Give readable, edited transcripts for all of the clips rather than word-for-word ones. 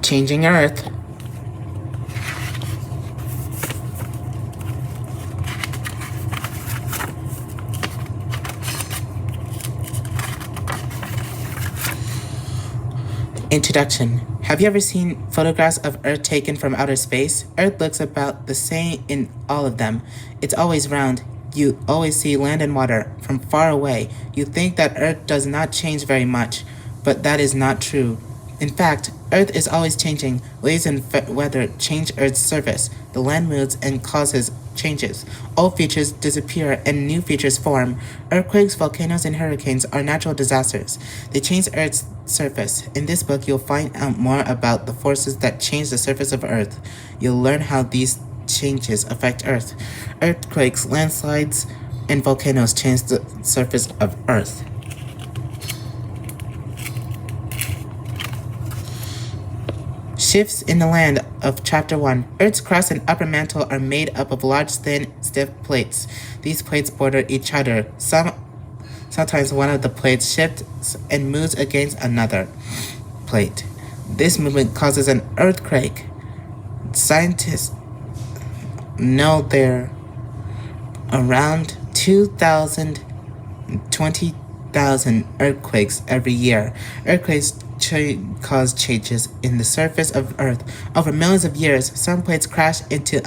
Changing Earth. Introduction. Have you ever seen photographs of Earth taken from outer space? Earth looks about the same in all of them. It's always round. You always see land and water from far away. You think that Earth does not change very much, but that is not true. In fact, Earth is always changing. Waves and weather change Earth's surface. The land moves and causes changes. Old features disappear and new features form. Earthquakes, volcanoes, and hurricanes are natural disasters. They change Earth's surface. In this book, you'll find out more about the forces that change the surface of Earth. You'll learn how these changes affect Earth. Earthquakes, landslides, and volcanoes change the surface of Earth. Shifts in the land of Chapter 1. Earth's crust and upper mantle are made up of large, thin, stiff plates. These plates border each other. Sometimes one of the plates shifts and moves against another plate. This movement causes an earthquake. Scientists know there are around 20,000 earthquakes every year. Earthquakes cause changes in the surface of Earth. Over millions of years, some plates crash into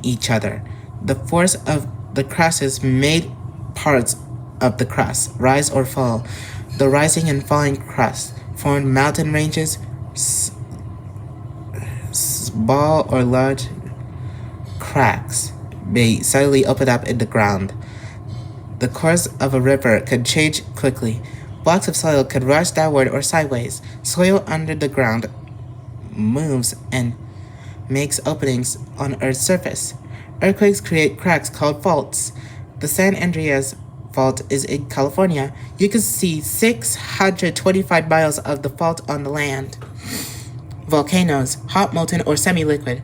each other. The force of the crashes made parts of the crust rise or fall. The rising and falling crust formed mountain ranges, small or large cracks may suddenly open up in the ground. The course of a river could change quickly. Blocks of soil could rush downward or sideways. Soil under the ground moves and makes openings on Earth's surface. Earthquakes create cracks called faults. The San Andreas Fault is in California. You can see 625 miles of the fault on the land. Volcanoes, hot, molten, or semi-liquid.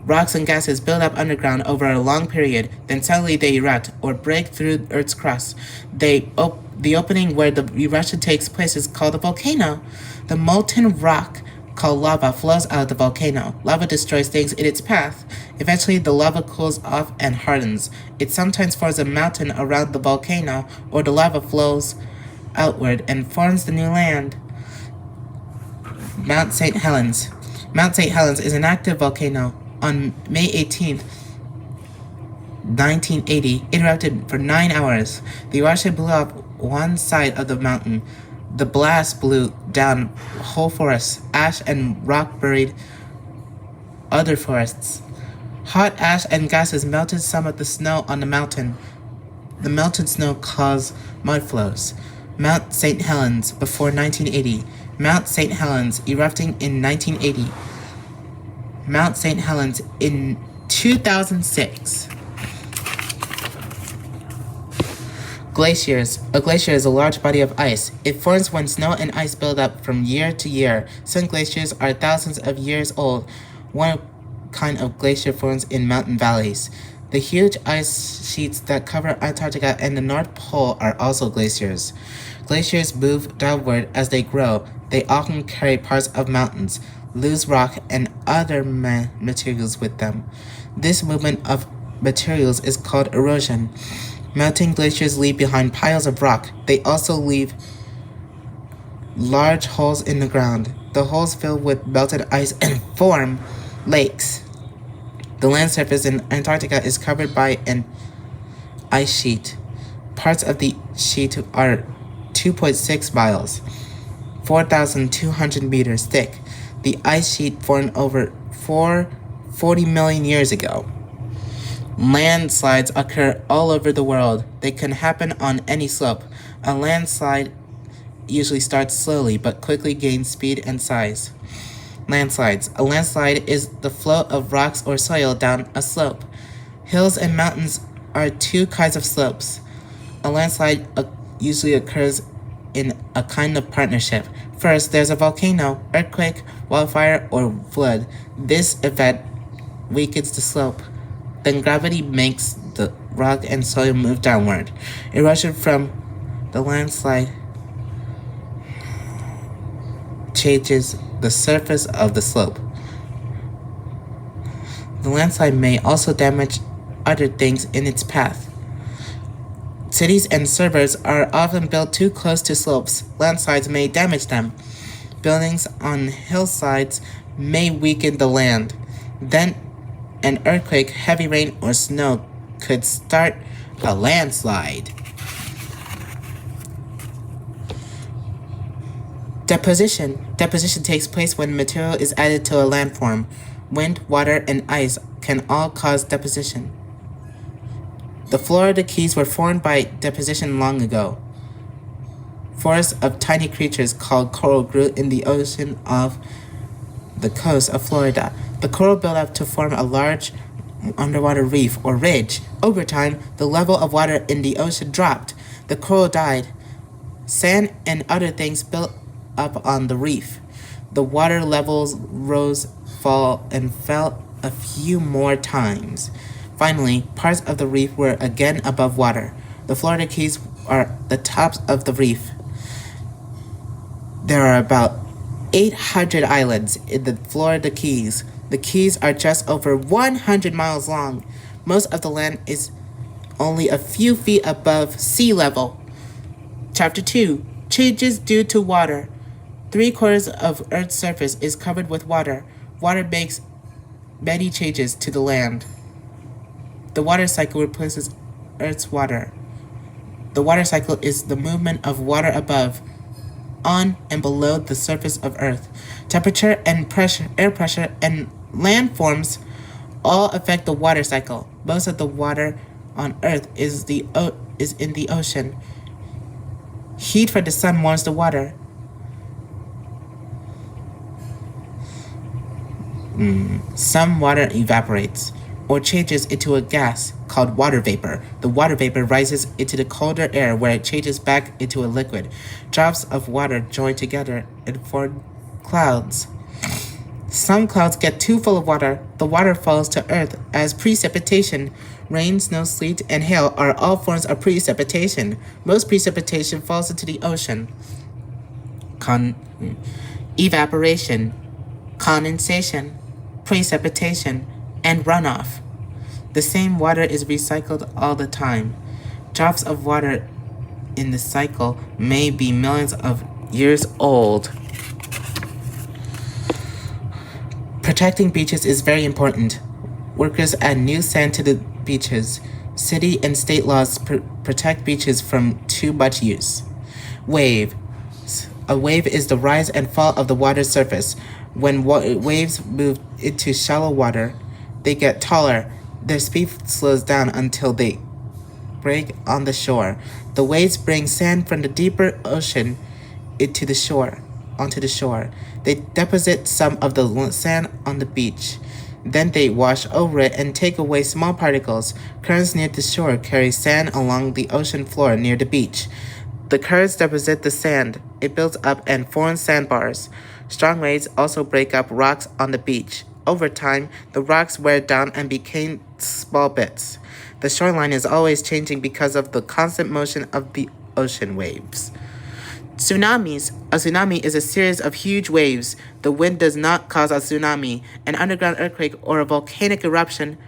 Rocks and gases build up underground over a long period, then suddenly they erupt or break through Earth's crust. The opening where the eruption takes place is called a volcano. The molten rock called lava flows out of the volcano. Lava destroys things in its path. Eventually, the lava cools off and hardens. It sometimes forms a mountain around the volcano, or the lava flows outward and forms the new land. Mount St. Helens. Mount St. Helens is an active volcano. On May 18th, 1980, it erupted for 9 hours. The eruption blew up one side of the mountain. The blast blew down whole forests. Ash and rock buried other forests. Hot ash and gases melted some of the snow on the mountain. The melted snow caused mud flows. Mount St. Helens before 1980. Mount St. Helens erupting in 1980. Mount St. Helens in 2006. Glaciers. A glacier is a large body of ice. It forms when snow and ice build up from year to year. Some glaciers are thousands of years old. One kind of glacier forms in mountain valleys. The huge ice sheets that cover Antarctica and the North Pole are also glaciers. Glaciers move downward as they grow. They often carry parts of mountains, loose rock, and other materials with them. This movement of materials is called erosion. Melting glaciers leave behind piles of rock. They also leave large holes in the ground. The holes fill with melted ice and form lakes. The land surface in Antarctica is covered by an ice sheet. Parts of the sheet are 2.6 miles, 4,200 meters thick. The ice sheet formed over 40 million years ago. Landslides occur all over the world. They can happen on any slope. A landslide usually starts slowly but quickly gains speed and size. Landslides. A landslide is the flow of rocks or soil down a slope. Hills and mountains are two kinds of slopes. A landslide usually occurs in a kind of partnership. First, there's a volcano, earthquake, wildfire, or flood. This event weakens the slope. Then gravity makes the rock and soil move downward. Erosion from the landslide changes the surface of the slope. The landslide may also damage other things in its path. Cities and suburbs are often built too close to slopes. Landslides may damage them. Buildings on hillsides may weaken the land. Then an earthquake, heavy rain, or snow could start a landslide. Deposition. Deposition takes place when material is added to a landform. Wind, water, and ice can all cause deposition. The Florida Keys were formed by deposition long ago. Forests of tiny creatures called coral grew in the ocean off the coast of Florida. The coral built up to form a large underwater reef or ridge. Over time, the level of water in the ocean dropped. The coral died. Sand and other things built up on the reef. The water levels rose, fell a few more times. Finally, parts of the reef were again above water. The Florida Keys are the tops of the reef. There are about 800 islands in the Florida Keys. The Keys are just over 100 miles long. Most of the land is only a few feet above sea level. Chapter 2. Changes due to water. 3/4 of Earth's surface is covered with water. Water makes many changes to the land. The water cycle replaces Earth's water. The water cycle is the movement of water above, on, and below the surface of Earth. Temperature and pressure, air pressure, and landforms all affect the water cycle. Most of the water on Earth is in the ocean. Heat from the sun warms the water. Some water evaporates or changes into a gas called water vapor. The water vapor rises into the colder air where it changes back into a liquid. Drops of water join together and form clouds. Some clouds get too full of water. The water falls to earth as precipitation. Rain, snow, sleet, and hail are all forms of precipitation. Most precipitation falls into the ocean. Evaporation, condensation, precipitation, and runoff. The same water is recycled all the time. Drops of water in the cycle may be millions of years old. Protecting beaches is very important. Workers add new sand to the beaches. City and state laws protect beaches from too much use. Wave. A wave is the rise and fall of the water's surface. When waves move into shallow water, they get taller. Their speed slows down until they break on the shore. The waves bring sand from the deeper ocean onto the shore. They deposit some of the sand on the beach. Then they wash over it and take away small particles. Currents near the shore carry sand along the ocean floor near the beach. The currents deposit the sand. It builds up and forms sandbars. Strong waves also break up rocks on the beach. Over time, the rocks wear down and became small bits. The shoreline is always changing because of the constant motion of the ocean waves. Tsunamis. A tsunami is a series of huge waves. The wind does not cause a tsunami. An underground earthquake or a volcanic eruption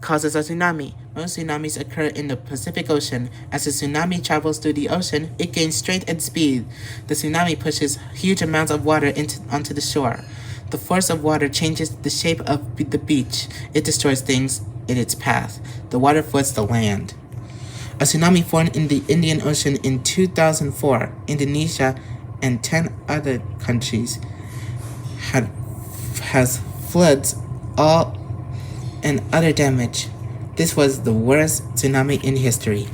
causes a tsunami. Most tsunamis occur in the Pacific Ocean. As the tsunami travels through the ocean, it gains strength and speed. The tsunami pushes huge amounts of water onto the shore. The force of water changes the shape of the beach. It destroys things in its path. The water floods the land. A tsunami formed in the Indian Ocean in 2004. Indonesia and 10 other countries has floods and other damage. This was the worst tsunami in history.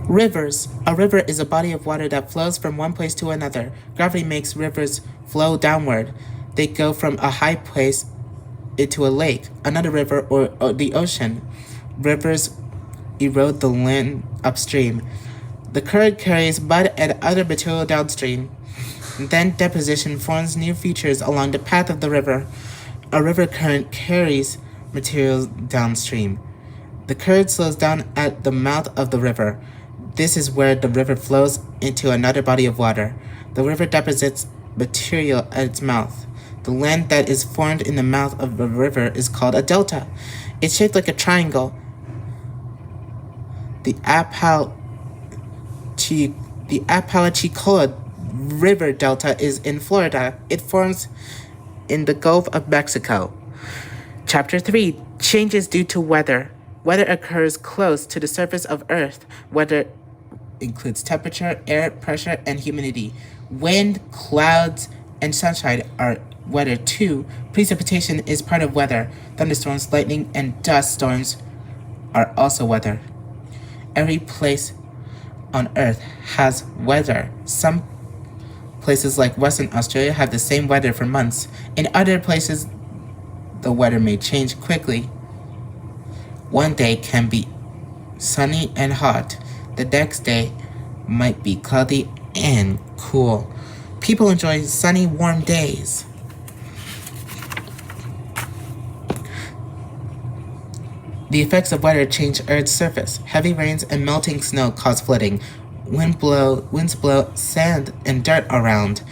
Rivers. A river is a body of water that flows from one place to another. Gravity makes rivers flow downward. They go from a high place into a lake, another river, or the ocean. Rivers erode the land upstream. The current carries mud and other material downstream. Then deposition forms new features along the path of the river. A river current carries materials downstream. The current slows down at the mouth of the river. This is where the river flows into another body of water. The river deposits material at its mouth. The land that is formed in the mouth of the river is called a delta. It's shaped like a triangle. The Apalachicola River Delta is in Florida. It forms in the Gulf of Mexico. Chapter 3. Changes due to weather. Weather occurs close to the surface of Earth. Weather includes temperature, air pressure, and humidity. Wind, clouds, and sunshine are weather too. Precipitation is part of weather. Thunderstorms, lightning, and dust storms are also weather. Every place on Earth has weather. Some places like Western Australia have the same weather for months. In other places, the weather may change quickly. One day can be sunny and hot. The next day might be cloudy and cool. People enjoy sunny, warm days. The effects of weather change Earth's surface. Heavy rains and melting snow cause flooding. Winds blow sand and dirt around.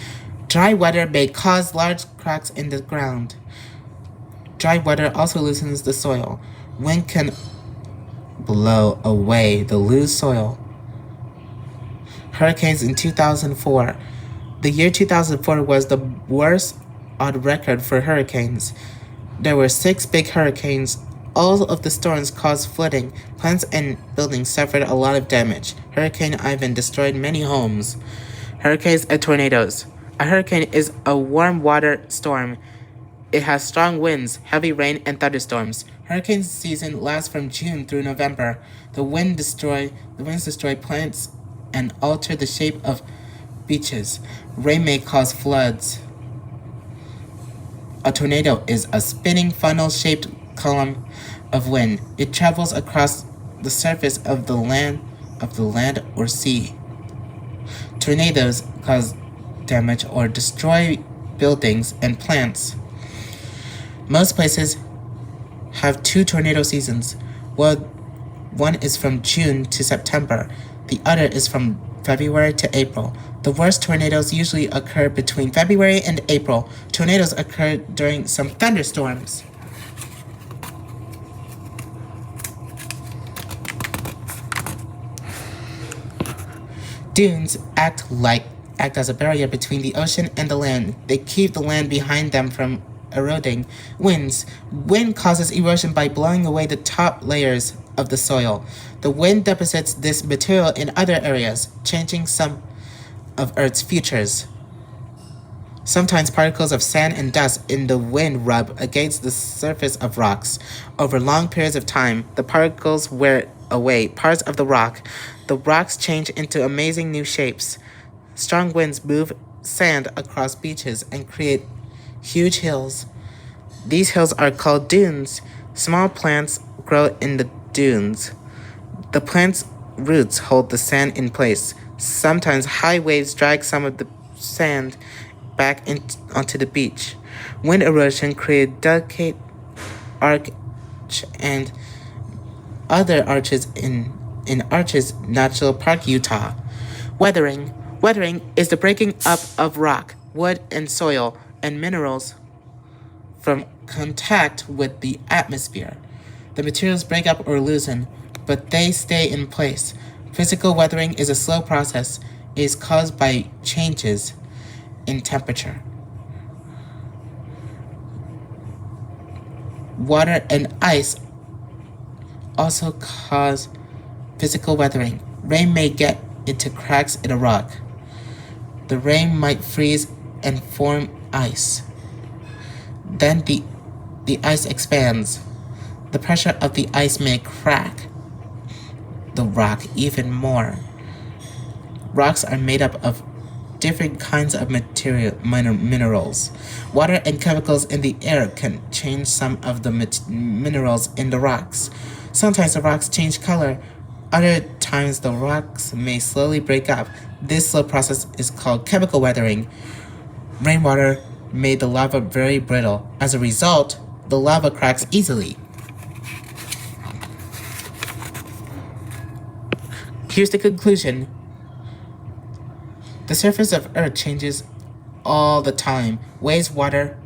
Dry weather may cause large cracks in the ground. Dry weather also loosens the soil. Wind can blow away the loose soil. Hurricanes in 2004. The year 2004 was the worst on record for hurricanes. There were 6 big hurricanes. All of the storms caused flooding. Plants and buildings suffered a lot of damage. Hurricane Ivan destroyed many homes. Hurricanes and tornadoes. A hurricane is a warm water storm. It has strong winds, heavy rain, and thunderstorms. Hurricane season lasts from June through November. The winds destroy plants and alter the shape of beaches. Rain may cause floods. A tornado is a spinning funnel-shaped column of wind. It travels across the surface of the land or sea. Tornadoes cause damage or destroy buildings and plants. Most places have 2 tornado seasons. One is from June to September. The other is from February to April. The worst tornadoes usually occur between February and April. Tornadoes occur during some thunderstorms. Dunes act as a barrier between the ocean and the land. They keep the land behind them from eroding. Wind causes erosion by blowing away the top layers of the soil. The wind deposits this material in other areas, changing some of Earth's features. Sometimes particles of sand and dust in the wind rub against the surface of rocks. Over long periods of time, the particles wear away parts of the rock. The rocks change into amazing new shapes. Strong winds move sand across beaches and create huge hills. These hills are called dunes. Small plants grow in the dunes. The plant's roots hold the sand in place. Sometimes high waves drag some of the sand back onto the beach. Wind erosion creates delicate arch and other arches in Arches National Park, Utah. Weathering. Weathering is the breaking up of rock, wood, and soil and minerals from contact with the atmosphere. The materials break up or loosen, but they stay in place. Physical weathering is a slow process. It is caused by changes in temperature. Water and ice also cause physical weathering. Rain may get into cracks in a rock. The rain might freeze and form ice. Then the ice expands. The pressure of the ice may crack the rock even more. Rocks are made up of different kinds of minerals. Water and chemicals in the air can change some of the minerals in the rocks. Sometimes the rocks change color. Other times the rocks may slowly break up. This slow process is called chemical weathering. Rainwater made the lava very brittle. As a result, the lava cracks easily. Here's the conclusion. The surface of Earth changes all the time. Waves, water,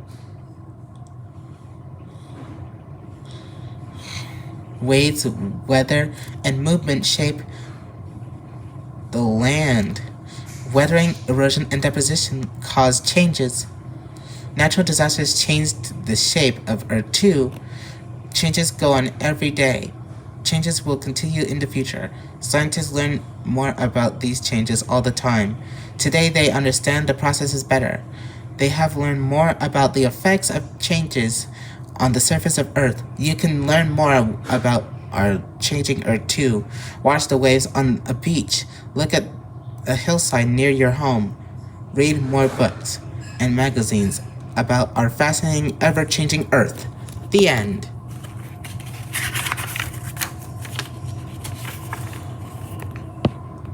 waves, weather, and movement shape the land. Weathering, erosion, and deposition cause changes. Natural disasters changed the shape of Earth too. Changes go on every day. Changes will continue in the future. Scientists learn more about these changes all the time. Today they understand the processes better. They have learned more about the effects of changes on the surface of Earth. You can learn more about our changing Earth too. Watch the waves on a beach. Look at a hillside near your home. Read more books and magazines about our fascinating, ever-changing Earth. The end.